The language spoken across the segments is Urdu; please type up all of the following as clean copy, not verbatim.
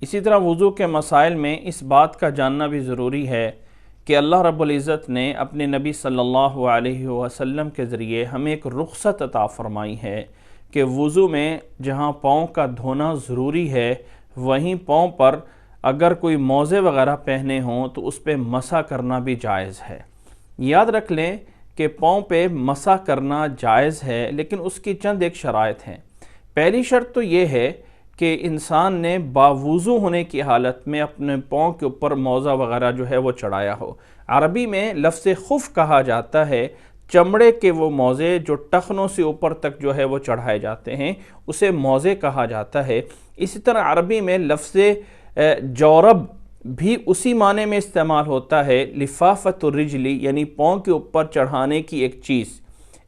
اسی طرح وضو کے مسائل میں اس بات کا جاننا بھی ضروری ہے کہ اللہ رب العزت نے اپنے نبی صلی اللہ علیہ وسلم کے ذریعے ہمیں ایک رخصت عطا فرمائی ہے کہ وضو میں جہاں پاؤں کا دھونا ضروری ہے وہیں پاؤں پر اگر کوئی موزے وغیرہ پہنے ہوں تو اس پہ مسح کرنا بھی جائز ہے۔ یاد رکھ لیں کہ پاؤں پہ مسح کرنا جائز ہے، لیکن اس کی چند ایک شرائط ہیں۔ پہلی شرط تو یہ ہے کہ انسان نے باوضو ہونے کی حالت میں اپنے پاؤں کے اوپر موزہ وغیرہ جو ہے وہ چڑھایا ہو۔ عربی میں لفظ خف کہا جاتا ہے چمڑے کے وہ موزے جو ٹخنوں سے اوپر تک جو ہے وہ چڑھائے جاتے ہیں، اسے موزے کہا جاتا ہے۔ اسی طرح عربی میں لفظ جورب بھی اسی معنی میں استعمال ہوتا ہے، لفافت الرجلی، یعنی پاؤں کے اوپر چڑھانے کی ایک چیز،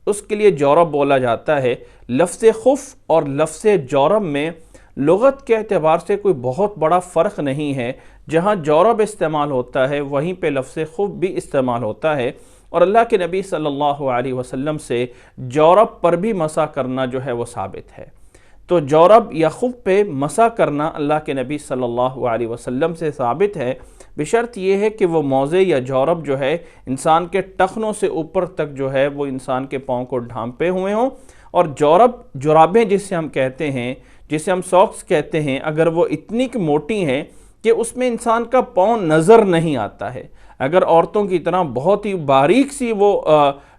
اس کے لیے جورب بولا جاتا ہے۔ لفظ خف اور لفظ جورب میں لغت کے اعتبار سے کوئی بہت بڑا فرق نہیں ہے، جہاں جورب استعمال ہوتا ہے وہیں پہ لفظ خف بھی استعمال ہوتا ہے، اور اللہ کے نبی صلی اللہ علیہ وسلم سے جورب پر بھی مسح کرنا جو ہے وہ ثابت ہے۔ تو جورب یا خف پہ مسح کرنا اللہ کے نبی صلی اللہ علیہ وسلم سے ثابت ہے، بشرط یہ ہے کہ وہ موزے یا جورب جو ہے انسان کے ٹخنوں سے اوپر تک جو ہے وہ انسان کے پاؤں کو ڈھانپے ہوئے ہوں، اور جورب جرابیں جسے ہم کہتے ہیں، جسے ہم ساکس کہتے ہیں، اگر وہ اتنی کہ موٹی ہیں کہ اس میں انسان کا پاؤں نظر نہیں آتا ہے، اگر عورتوں کی طرح بہت ہی باریک سی وہ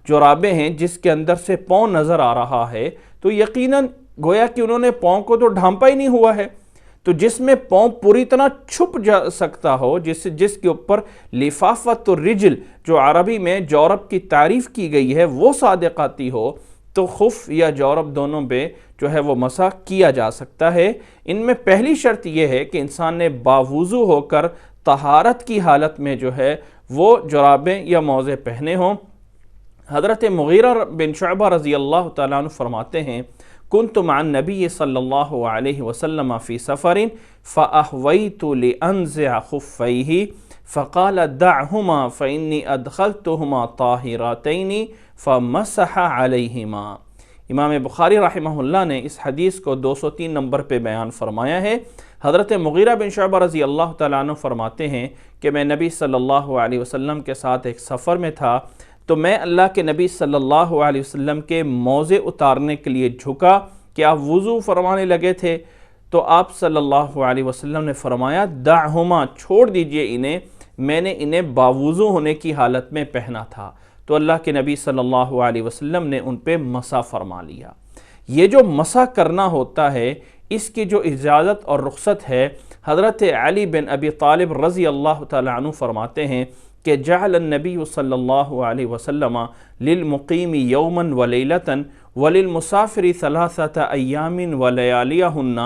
جرابیں ہیں جس کے اندر سے پاؤں نظر آ رہا ہے تو یقیناً گویا کہ انہوں نے پاؤں کو تو ڈھانپا ہی نہیں ہوا ہے۔ تو جس میں پاؤں پوری طرح چھپ جا سکتا ہو، جس کے اوپر لفافت الرجل جو عربی میں جورب کی تعریف کی گئی ہے وہ صادق آتی ہو، تو خف یا جورب دونوں پہ جو ہے وہ مسح کیا جا سکتا ہے۔ ان میں پہلی شرط یہ ہے کہ انسان نے باوضو ہو کر طہارت کی حالت میں جو ہے وہ جرابیں یا موزے پہنے ہوں۔ حضرت مغیرہ بن شعبہ رضی اللہ تعالیٰ عنہ فرماتے ہیں كنت مع النبي صلی اللہ علیہ وسلم فی سفر فأہویت لأنزع خفیہ فقال دعہما فإنی ادخلتہما طاہراتین فمسح علیہما۔ امام بخاری رحمہ اللہ نے اس حدیث کو 203 نمبر پہ بیان فرمایا ہے۔ حضرت مغیرہ بن شعبہ رضی اللہ تعالیٰ عنہ فرماتے ہیں کہ میں نبی صلی اللہ علیہ وسلم کے ساتھ ایک سفر میں تھا، تو میں اللہ کے نبی صلی اللہ علیہ وسلم کے موزے اتارنے کے لیے جھکا کہ آپ وضو فرمانے لگے تھے، تو آپ صلی اللہ علیہ وسلم نے فرمایا دعہما، چھوڑ دیجئے انہیں، میں نے انہیں باوضو ہونے کی حالت میں پہنا تھا۔ تو اللہ کے نبی صلی اللہ علیہ وسلم نے ان پہ مسح فرما لیا۔ یہ جو مسح کرنا ہوتا ہے اس کی جو اجازت اور رخصت ہے، حضرت علی بن ابی طالب رضی اللہ تعالی عنہ فرماتے ہیں کہ جعل النبی صلی اللہ علیہ وسلم للمقیم یوما ولیلتا وللمسافر ثلاثة ایام ولیالیہن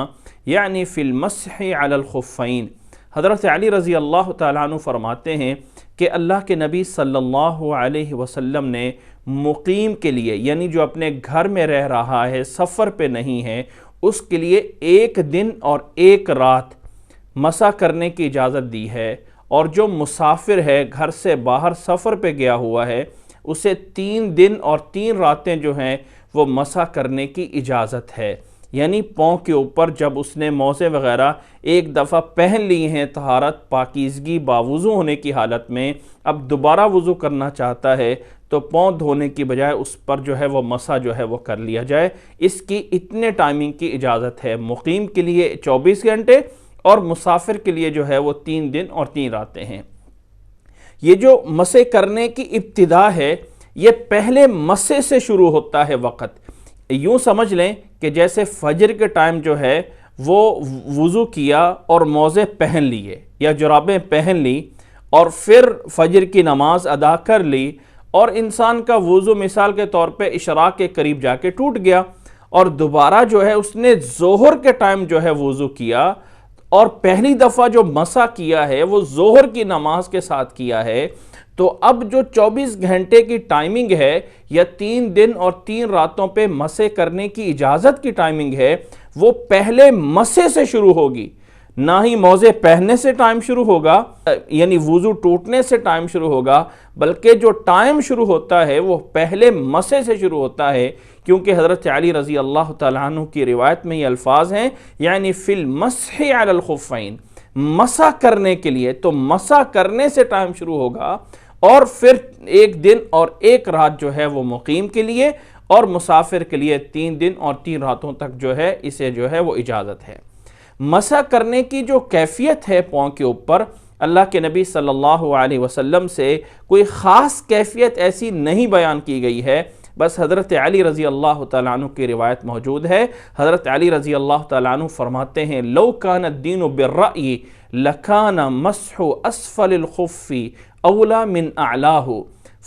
یعنی فی المسح علی الخفین۔ حضرت علی رضی اللہ تعالیٰ عنہ فرماتے ہیں کہ اللہ کے نبی صلی اللہ علیہ وسلم نے مقیم کے لیے، یعنی جو اپنے گھر میں رہ رہا ہے، سفر پہ نہیں ہے، اس کے لیے 1 دن اور 1 رات مسح کرنے کی اجازت دی ہے، اور جو مسافر ہے، گھر سے باہر سفر پہ گیا ہوا ہے، اسے 3 دن اور 3 راتیں جو ہیں وہ مسح کرنے کی اجازت ہے۔ یعنی پاؤں کے اوپر جب اس نے موزے وغیرہ ایک دفعہ پہن لی ہیں طہارت پاکیزگی باوضو ہونے کی حالت میں، اب دوبارہ وضو کرنا چاہتا ہے تو پاؤں دھونے کی بجائے اس پر جو ہے وہ مسح جو ہے وہ کر لیا جائے۔ اس کی اتنے ٹائمنگ کی اجازت ہے، مقیم کے لیے 24 گھنٹے اور مسافر کے لیے جو ہے وہ 3 دن اور 3 راتیں ہیں۔ یہ جو مسح کرنے کی ابتدا ہے یہ پہلے مسح سے شروع ہوتا ہے وقت۔ یوں سمجھ لیں کہ جیسے فجر کے ٹائم جو ہے وہ وضو کیا اور موزے پہن لیے یا جرابیں پہن لی اور پھر فجر کی نماز ادا کر لی، اور انسان کا وضو مثال کے طور پہ اشراق کے قریب جا کے ٹوٹ گیا، اور دوبارہ جو ہے اس نے ظہر کے ٹائم جو ہے وضو کیا، اور پہلی دفعہ جو مسح کیا ہے وہ ظہر کی نماز کے ساتھ کیا ہے، تو اب جو 24 گھنٹے کی ٹائمنگ ہے یا 3 دن اور 3 راتوں پہ مسح کرنے کی اجازت کی ٹائمنگ ہے وہ پہلے مسح سے شروع ہوگی، نہ ہی موزے پہننے سے ٹائم شروع ہوگا، یعنی وضو ٹوٹنے سے ٹائم شروع ہوگا، بلکہ جو ٹائم شروع ہوتا ہے وہ پہلے مسح سے شروع ہوتا ہے، کیونکہ حضرت علی رضی اللہ تعالیٰ عنہ کی روایت میں یہ الفاظ ہیں، یعنی فی المسح علی الخفین، مسح کرنے کے لیے تو مسح کرنے سے ٹائم شروع ہوگا، اور پھر ایک دن اور ایک رات جو ہے وہ مقیم کے لیے، اور مسافر کے لیے 3 دن اور 3 راتوں تک جو ہے اسے جو ہے وہ اجازت ہے۔ مسح کرنے کی جو کیفیت ہے پاؤں کے اوپر، اللہ کے نبی صلی اللہ علیہ وسلم سے کوئی خاص کیفیت ایسی نہیں بیان کی گئی ہے، بس حضرت علی رضی اللہ تعالیٰ عنہ کی روایت موجود ہے۔ حضرت علی رضی اللہ تعالیٰ عنہ فرماتے ہیں لو کان الدین بالرأی لکان مسح اسفل الخف اولا من اعلاہ۔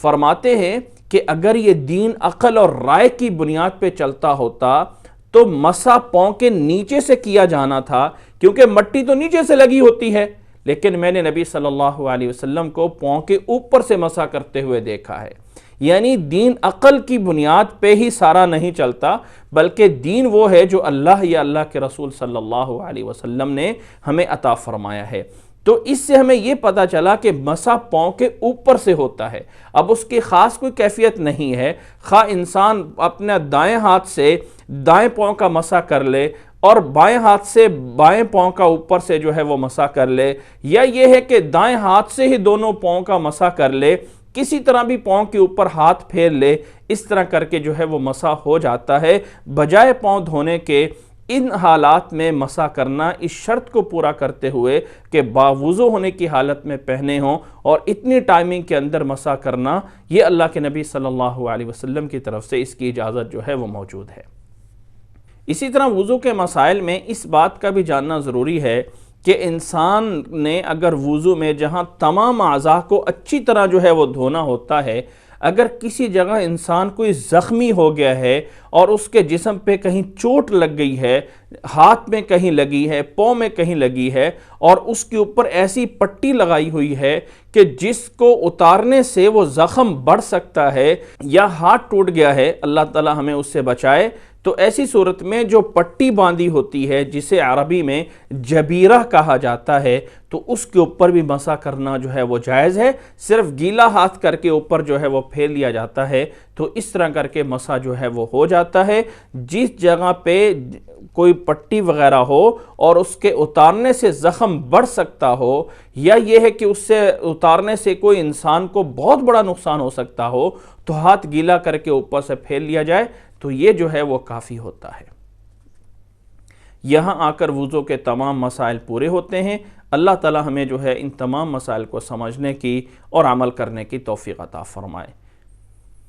فرماتے ہیں کہ اگر یہ دین عقل اور رائے کی بنیاد پہ چلتا ہوتا تو مسح پاؤں کے نیچے سے کیا جانا تھا، کیونکہ مٹی تو نیچے سے لگی ہوتی ہے، لیکن میں نے نبی صلی اللہ علیہ وسلم کو پاؤں کے اوپر سے مسح کرتے ہوئے دیکھا ہے۔ یعنی دین عقل کی بنیاد پہ ہی سارا نہیں چلتا، بلکہ دین وہ ہے جو اللہ یا اللہ کے رسول صلی اللہ علیہ وسلم نے ہمیں عطا فرمایا ہے۔ تو اس سے ہمیں یہ پتا چلا کہ مسح پاؤں کے اوپر سے ہوتا ہے۔ اب اس کی خاص کوئی کیفیت نہیں ہے، خواہ انسان اپنے دائیں ہاتھ سے دائیں پاؤں کا مسح کر لے اور بائیں ہاتھ سے بائیں پاؤں کا اوپر سے جو ہے وہ مسح کر لے، یا یہ ہے کہ دائیں ہاتھ سے ہی دونوں پاؤں کا مسح کر لے، کسی طرح بھی پاؤں کے اوپر ہاتھ پھیر لے، اس طرح کر کے جو ہے وہ مسح ہو جاتا ہے، بجائے پاؤں دھونے کے ان حالات میں مسح کرنا اس شرط کو پورا کرتے ہوئے کہ باوضو ہونے کی حالت میں پہنے ہوں، اور اتنی ٹائمنگ کے اندر مسح کرنا، یہ اللہ کے نبی صلی اللہ علیہ وسلم کی طرف سے اس کی اجازت جو ہے وہ موجود ہے۔ اسی طرح وضو کے مسائل میں اس بات کا بھی جاننا ضروری ہے کہ انسان نے اگر وضو میں جہاں تمام اعضاء کو اچھی طرح جو ہے وہ دھونا ہوتا ہے، اگر کسی جگہ انسان کوئی زخمی ہو گیا ہے اور اس کے جسم پہ کہیں چوٹ لگ گئی ہے، ہاتھ میں کہیں لگی ہے، پاؤں میں کہیں لگی ہے، اور اس کے اوپر ایسی پٹی لگائی ہوئی ہے کہ جس کو اتارنے سے وہ زخم بڑھ سکتا ہے، یا ہاتھ ٹوٹ گیا ہے، اللہ تعالی ہمیں اس سے بچائے، تو ایسی صورت میں جو پٹی باندھی ہوتی ہے جسے عربی میں جبیرہ کہا جاتا ہے، تو اس کے اوپر بھی مسح کرنا جو ہے وہ جائز ہے۔ صرف گیلا ہاتھ کر کے اوپر جو ہے وہ پھیر لیا جاتا ہے، تو اس طرح کر کے مسح جو ہے وہ ہو جاتا ہے۔ جس جگہ پہ کوئی پٹی وغیرہ ہو اور اس کے اتارنے سے زخم بڑھ سکتا ہو، یا یہ ہے کہ اس سے اتارنے سے کوئی انسان کو بہت بڑا نقصان ہو سکتا ہو، تو ہاتھ گیلا کر کے اوپر سے پھیر لیا جائے تو یہ جو ہے وہ کافی ہوتا ہے۔ یہاں آ کر وضو کے تمام مسائل پورے ہوتے ہیں۔ اللہ تعالی ہمیں جو ہے ان تمام مسائل کو سمجھنے کی اور عمل کرنے کی توفیق عطا فرمائے۔